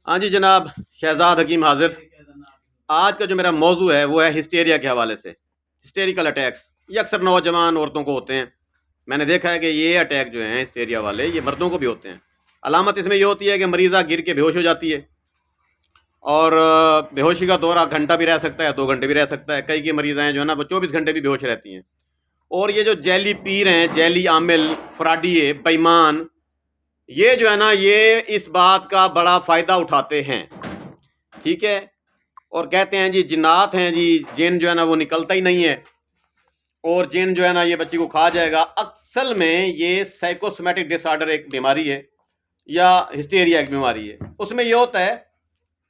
ہاں جی جناب، شہزاد حکیم حاضر۔ آج کا جو میرا موضوع ہے وہ ہے ہسٹیریا کے حوالے سے، ہسٹیریکل اٹیکس۔ یہ اکثر نوجوان عورتوں کو ہوتے ہیں۔ میں نے دیکھا ہے کہ یہ اٹیک جو ہیں ہسٹیریا والے، یہ مردوں کو بھی ہوتے ہیں۔ علامت اس میں یہ ہوتی ہے کہ مریضہ گر کے بے ہوش ہو جاتی ہے، اور بے ہوشی کا دورہ گھنٹہ بھی رہ سکتا ہے، 2 گھنٹے بھی رہ سکتا ہے۔ کئی مریض ہیں جو ہے نا وہ 24 گھنٹے بھی بے ہوش رہتی ہیں۔ اور یہ جو جیلی پیر ہیں، جیلی عامل، فراڈیے، بےمان، یہ جو ہے نا یہ اس بات کا بڑا فائدہ اٹھاتے ہیں، ٹھیک ہے، اور کہتے ہیں جی جنات ہیں، جی جن جو ہے نا وہ نکلتا ہی نہیں ہے، اور جن جو ہے نا یہ بچی کو کھا جائے گا۔ اصل میں یہ سائیکوسومیٹک ڈس آرڈر ایک بیماری ہے، یا ہسٹیریا ایک بیماری ہے۔ اس میں یہ ہوتا ہے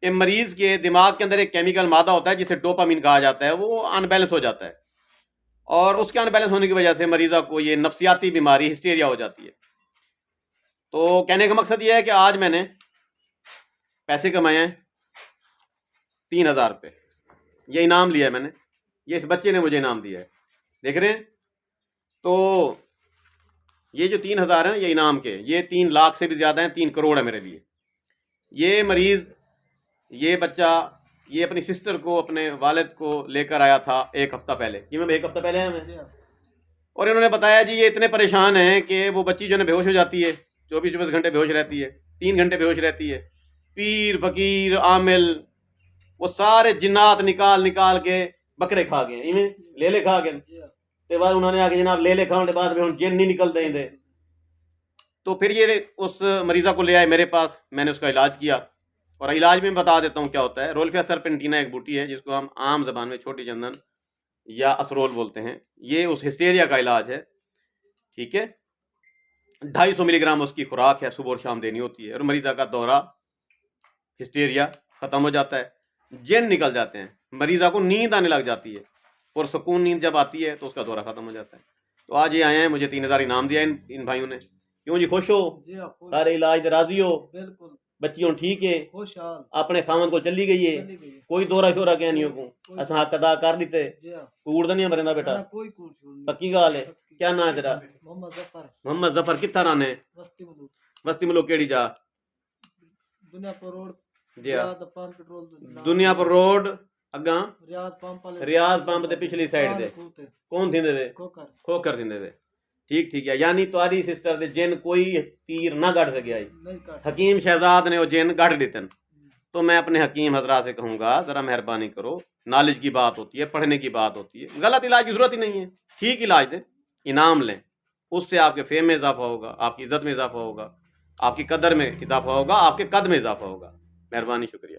کہ مریض کے دماغ کے اندر ایک کیمیکل مادہ ہوتا ہے جسے ڈوپامین کہا جاتا ہے، وہ ان بیلنس ہو جاتا ہے، اور اس کے ان بیلنس ہونے کی وجہ سے مریضہ کو یہ نفسیاتی بیماری ہسٹیریا ہو جاتی ہے۔ تو کہنے کا مقصد یہ ہے کہ آج میں نے پیسے کمائے ہیں 3000 روپے، یہ انعام لیا ہے میں نے، یہ اس بچے نے مجھے انعام دیا ہے، دیکھ رہے ہیں۔ تو یہ جو 3000 ہیں یہ انعام کے، یہ 3 لاکھ سے بھی زیادہ ہیں، 3 کروڑ ہے میرے لیے۔ یہ مریض، یہ بچہ، یہ اپنی سسٹر کو، اپنے والد کو لے کر آیا تھا 1 ہفتہ پہلے، یہ میں 1 ہفتہ پہلے آیا میں، اور انہوں نے بتایا جی یہ اتنے پریشان ہیں کہ وہ بچی جو ہے نا بے ہوش ہو جاتی ہے، 24 گھنٹے بے ہوش رہتی ہے، 3 گھنٹے بے ہوش رہتی ہے۔ پیر، فقیر، عامل، وہ سارے جنات نکال نکال کے بکرے کھا گئے، انہیں لے لے کھا گئے، تے بعد انہوں نے آ کے جناب لے لے کھاؤں کے بعد میں جن نہیں نکل دیں دے۔ تو پھر یہ اس مریضہ کو لے آئے میرے پاس، میں نے اس کا علاج کیا، اور علاج میں بتا دیتا ہوں کیا ہوتا ہے۔ رولفیا سرپنٹینا ایک بوٹی ہے جس کو ہم عام زبان میں چھوٹی چندن یا اسرول بولتے ہیں، یہ اس ہسٹیریا کا علاج ہے، ٹھیک ہے۔ 250 ملی گرام اس کی خوراک ہے، صبح اور شام دینی ہوتی ہے، اور مریضہ کا دورہ ہسٹیریا ختم ہو جاتا ہے، جن نکل جاتے ہیں، مریضہ کو نیند آنے لگ جاتی ہے، اور سکون نیند جب آتی ہے تو اس کا دورہ ختم ہو جاتا ہے۔ تو آج یہ آئے ہیں، مجھے 3000 انعام دیا ان بھائیوں نے۔ کیوں جی خوش ہو؟ سارے علاج راضی ہو؟ بچیوں ٹھیک ہے، اپنے خامن کو چلی گئی ہے، کوئی دورہ شورہ کیا نہیں ہو، اساں حق ادا کر دیتے، کوڑ تو نہیں مرندا بیٹا، پکی گال ہے۔ کیا نام ہے تیرا؟ محمد ظفر۔ کتھا رانے؟ بستی ملوک کیڑی جا؟ جی ہاں، دنیا پر روڈ اگاں ریاض پمپ دے پچھلی سائڈ دے کون تھیندے وے؟ کھوکر تھیندے وے، ٹھیک ٹھیک ہے۔ یعنی تاری سسٹر دے جن کوئی پیر نہ گڑھ سکیا ہے، حکیم شہزاد نے وہ جن گڑھ دیتن۔ تو میں اپنے حکیم حضرات سے کہوں گا ذرا مہربانی کرو، نالج کی بات ہوتی ہے، پڑھنے کی بات ہوتی ہے، غلط علاج کی ضرورت ہی نہیں ہے، ٹھیک علاج دیں، انعام لیں، اس سے آپ کے فیم میں اضافہ ہوگا، آپ کی عزت میں اضافہ ہوگا، آپ کی قدر میں اضافہ ہوگا، آپ کے قد میں اضافہ ہوگا۔ مہربانی، شکریہ۔